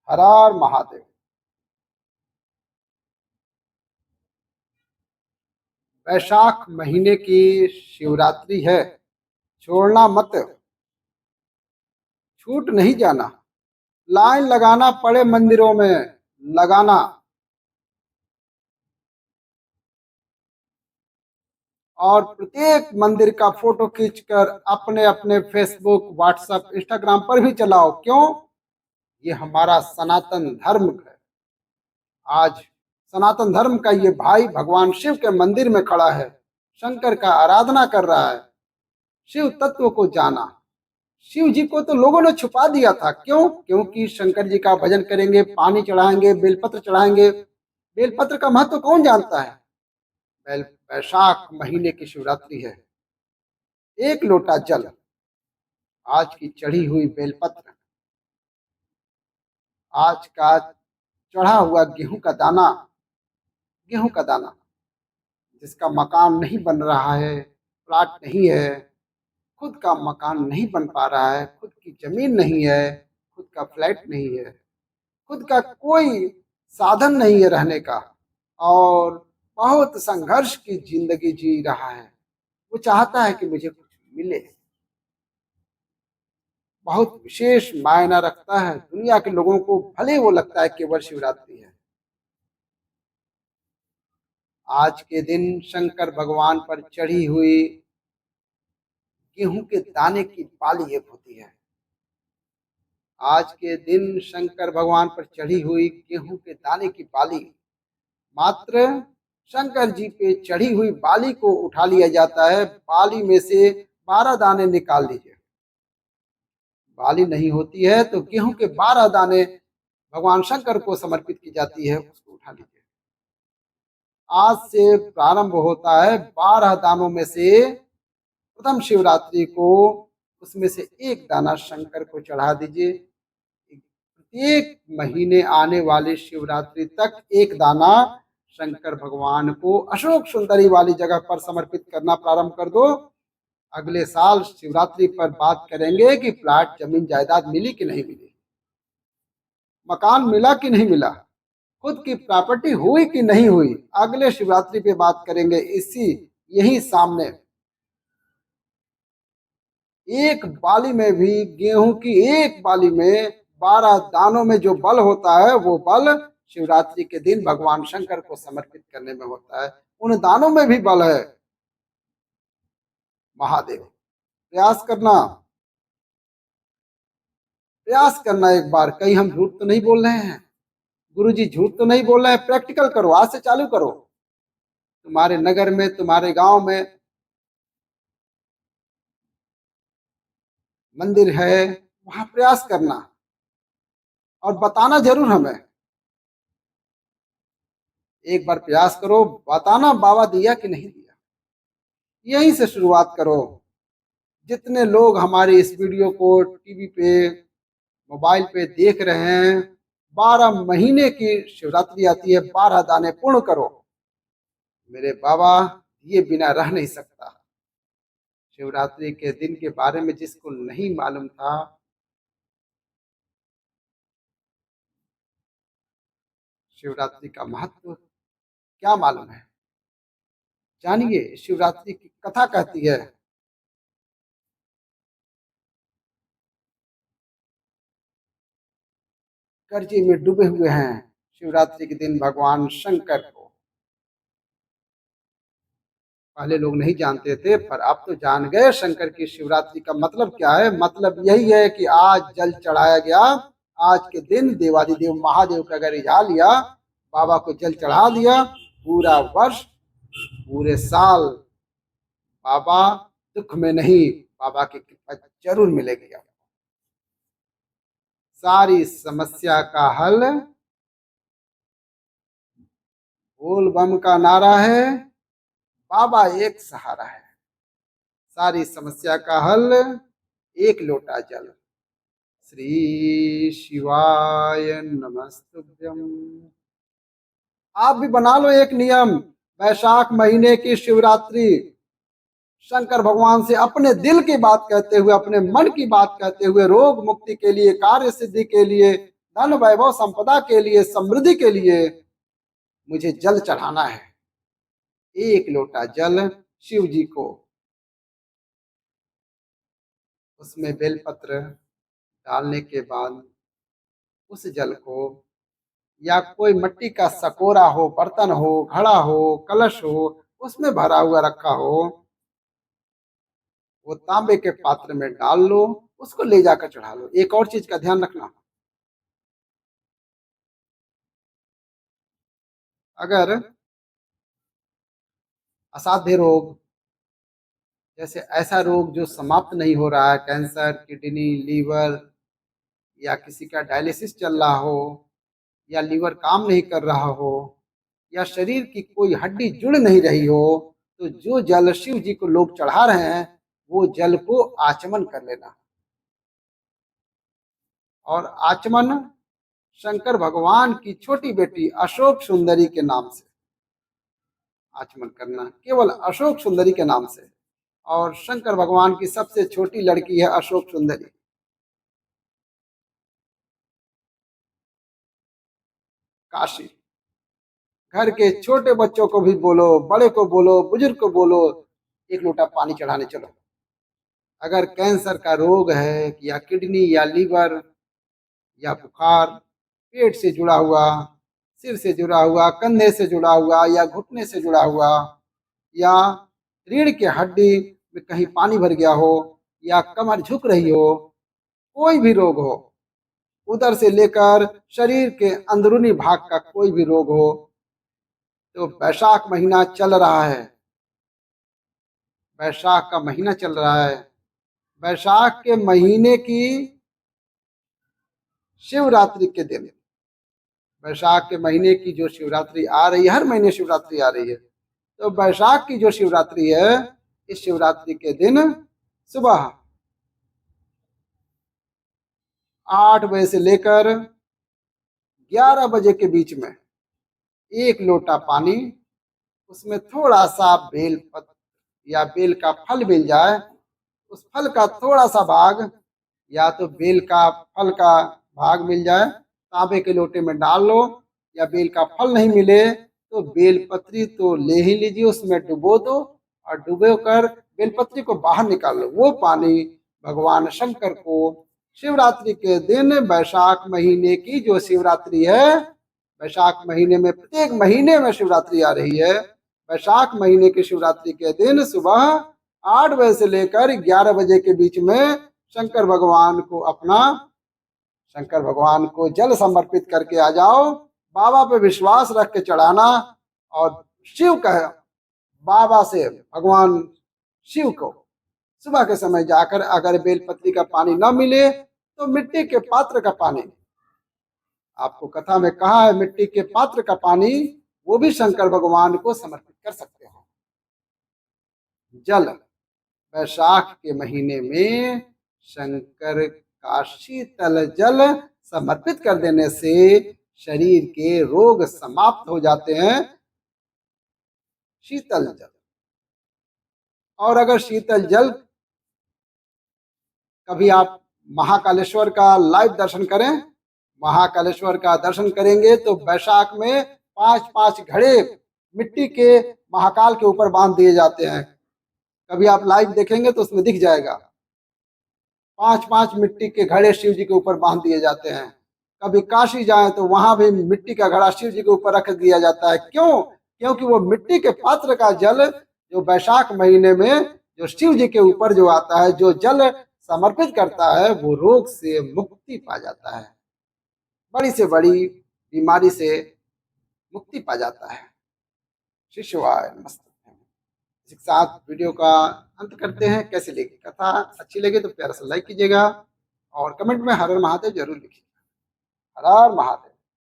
हर हर महादेव। वैशाख महीने की शिवरात्रि है, छोड़ना मत, छूट नहीं जाना। लाइन लगाना पड़े मंदिरों में, लगाना। और प्रत्येक मंदिर का फोटो खींचकर अपने अपने फेसबुक, व्हाट्सएप, इंस्टाग्राम पर भी चलाओ। क्यों? ये हमारा सनातन धर्म है। आज सनातन धर्म का ये भाई भगवान शिव के मंदिर में खड़ा है, शंकर का आराधना कर रहा है, शिव तत्व को जाना। शिव जी को तो लोगों ने छुपा दिया था। क्यों? क्योंकि शंकर जी का भजन करेंगे, पानी चढ़ाएंगे, बेलपत्र चढ़ाएंगे। बेलपत्र का महत्व कौन जानता है? वैशाख महीने की शिवरात्रि है। एक लोटा जल, आज की चढ़ी हुई बेलपत्र, आज का चढ़ा हुआ गेहूं का दाना, जिसका मकान नहीं बन रहा है, प्लाट नहीं है, खुद का मकान नहीं बन पा रहा है, खुद की जमीन नहीं है, खुद का फ्लैट नहीं है, खुद का कोई साधन नहीं है रहने का, और बहुत संघर्ष की जिंदगी जी रहा है। वो चाहता है कि मुझे कुछ मिले। बहुत विशेष मायना रखता है दुनिया के लोगों को, भले वो लगता है केवल शिवरात्रि है। आज के दिन शंकर भगवान पर चढ़ी हुई गेहूं के दाने की पाली एक होती है। आज के दिन शंकर भगवान पर चढ़ी हुई गेहूं के दाने की बाली, मात्र शंकर जी पे चढ़ी हुई बाली को उठा लिया जाता है। बाली में से 12 दाने निकाल लीजिए। बाली नहीं होती है तो गेहूं के 12 दाने भगवान शंकर को समर्पित की जाती है, उसको उठा लीजिए। आज से प्रारंभ होता है 12 दानों में से प्रथम शिवरात्रि को, उसमें से एक दाना शंकर को चढ़ा दीजिए। प्रत्येक महीने आने वाली शिवरात्रि तक एक दाना शंकर भगवान को अशोक सुंदरी वाली जगह पर समर्पित करना प्रारंभ कर दो। अगले साल शिवरात्रि पर बात करेंगे कि प्लाट, जमीन, जायदाद मिली कि नहीं मिली, मकान मिला कि नहीं मिला, खुद की प्रॉपर्टी हुई कि नहीं हुई। अगले शिवरात्रि पे बात करेंगे। यही सामने एक बाली में भी, गेहूं की एक बाली में 12 दानों में जो बल होता है, वो बल शिवरात्रि के दिन भगवान शंकर को समर्पित करने में होता है। उन दानों में भी बल है। महादेव, प्रयास करना, प्रयास करना एक बार। कहीं हम झूठ तो नहीं बोल रहे हैं? गुरुजी झूठ तो नहीं बोल रहे हैं? प्रैक्टिकल करो, आज से चालू करो। तुम्हारे नगर में, तुम्हारे गांव में मंदिर है, वहां प्रयास करना और बताना जरूर हमें। एक बार प्रयास करो, बताना बाबा दिया कि नहीं दिया। यहीं से शुरुआत करो। जितने लोग हमारे इस वीडियो को टीवी पे, मोबाइल पे देख रहे हैं, 12 महीने की शिवरात्रि आती है, 12 दाने पूर्ण करो। मेरे बाबा ये बिना रह नहीं सकता। शिवरात्रि के दिन के बारे में जिसको नहीं मालूम था, शिवरात्रि का महत्व क्या मालूम है, जानिए। शिवरात्रि की कथा कहती है, कर्जे में डूबे हुए हैं शिवरात्रि के दिन भगवान शंकर को। पहले लोग नहीं जानते थे, पर अब तो जान गए शंकर की शिवरात्रि का मतलब क्या है। मतलब यही है कि आज जल चढ़ाया गया। आज के दिन देवादिदेव महादेव का अगर रिझा लिया, बाबा को जल चढ़ा दिया, पूरा वर्ष, पूरे साल बाबा दुख में नहीं, बाबा की कृपा जरूर मिलेगी। सारी समस्या का हल बोल बम का नारा है, बाबा एक सहारा है। सारी समस्या का हल एक लोटा जल। श्री शिवाय नमस्तुभ्यम। आप भी बना लो एक नियम, वैशाख महीने की शिवरात्रि शंकर भगवान से अपने दिल की बात कहते हुए, अपने मन की बात कहते हुए, रोग मुक्ति के लिए, कार्य सिद्धि के लिए, धन वैभव संपदा के लिए, समृद्धि के लिए मुझे जल चढ़ाना है। एक लोटा जल शिव जी को, उसमें बेलपत्र डालने के बाद उस जल को, या कोई मिट्टी का सकोरा हो, बर्तन हो, घड़ा हो, कलश हो, उसमें भरा हुआ रखा हो, वो तांबे के पात्र में डाल लो, उसको ले जाकर चढ़ा लो। एक और चीज का ध्यान रखना, अगर असाध्य रोग, जैसे ऐसा रोग जो समाप्त नहीं हो रहा है, कैंसर, किडनी, लीवर, या किसी का डायलिसिस चल रहा हो, या लीवर काम नहीं कर रहा हो, या शरीर की कोई हड्डी जुड़ नहीं रही हो, तो जो जल शिव जी को लोग चढ़ा रहे हैं वो जल को आचमन कर लेना। और आचमन शंकर भगवान की छोटी बेटी अशोक सुंदरी के नाम से आचमन करना, केवल अशोक सुंदरी के नाम से। और शंकर भगवान की सबसे छोटी लड़की है अशोक सुंदरी। काशी, घर के छोटे बच्चों को भी बोलो, बड़े को बोलो, बुजुर्ग को बोलो, एक लोटा पानी चढ़ाने चलो। अगर कैंसर का रोग है, या किडनी, या लीवर, या बुखार, पेट से जुड़ा हुआ, सिर से जुड़ा हुआ, कंधे से जुड़ा हुआ, या घुटने से जुड़ा हुआ, या रीढ़ के हड्डी में कहीं पानी भर गया हो, या कमर झुक रही हो, कोई भी रोग हो, उधर से लेकर शरीर के अंदरूनी भाग का कोई भी रोग हो, तो वैशाख महीना चल रहा है, वैशाख का महीना चल रहा है, वैशाख के महीने की शिवरात्रि के दिन, वैशाख के महीने की जो शिवरात्रि आ रही है, हर महीने शिवरात्रि आ रही है, तो वैशाख की जो शिवरात्रि है, इस शिवरात्रि के दिन सुबह 8 बजे से लेकर 11 बजे के बीच में एक लोटा पानी, उसमें थोड़ा सा बेल पत्र या बेल का फल मिल जाए, उस फल का थोड़ा सा भाग, या तो बेल का फल का भाग मिल जाए, तांबे के लोटे में डाल लो, या बेल का फल नहीं मिले तो बेलपत्री तो ले ही लीजिए, उसमें डुबो दो, और डुबो कर बेलपत्री को बाहर निकाल लो। वो पानी भगवान शंकर को शिवरात्रि के दिन, वैशाख महीने की जो शिवरात्रि है, वैशाख महीने में प्रत्येक महीने में शिवरात्रि आ रही है, वैशाख महीने की शिवरात्रि के दिन सुबह 8 बजे से लेकर 11 बजे के बीच में शंकर भगवान को अपना, शंकर भगवान को जल समर्पित करके आ जाओ। बाबा पे विश्वास रख के चढ़ाना, और शिव कहे, बाबा से भगवान शिव को सुबह के समय जाकर, अगर बेलपत्री का पानी न मिले तो मिट्टी के पात्र का पानी, आपको कथा में कहा है मिट्टी के पात्र का पानी, वो भी शंकर भगवान को समर्पित कर सकते हो। जल वैशाख के महीने में शंकर का शीतल जल समर्पित कर देने से शरीर के रोग समाप्त हो जाते हैं। शीतल जल, और अगर शीतल जल कभी आप महाकालेश्वर का लाइव दर्शन करें, महाकालेश्वर का दर्शन करेंगे तो वैशाख में 5-5 घड़े मिट्टी के महाकाल के ऊपर बांध दिए जाते हैं। कभी आप लाइव देखेंगे तो उसमें दिख जाएगा, 5-5 मिट्टी के घड़े शिव जी के ऊपर बांध दिए जाते हैं। कभी काशी जाएं तो वहां भी मिट्टी का घड़ा शिव जी के ऊपर रख दिया जाता है। क्यों? क्योंकि वो मिट्टी के पात्र का जल जो वैशाख महीने में जो शिव जी के ऊपर जो आता है, जो जल समर्पित करता है, वो रोग से मुक्ति पा जाता है, बड़ी से बड़ी बीमारी से मुक्ति पा जाता है। शिवाय नमस्ते। इसी के साथ वीडियो का अंत करते हैं। कैसी लगी कथा? अच्छी लगी तो प्यारा सा लाइक कीजिएगा, और कमेंट में हर हर महादेव जरूर लिखिएगा। हर हर महादेव।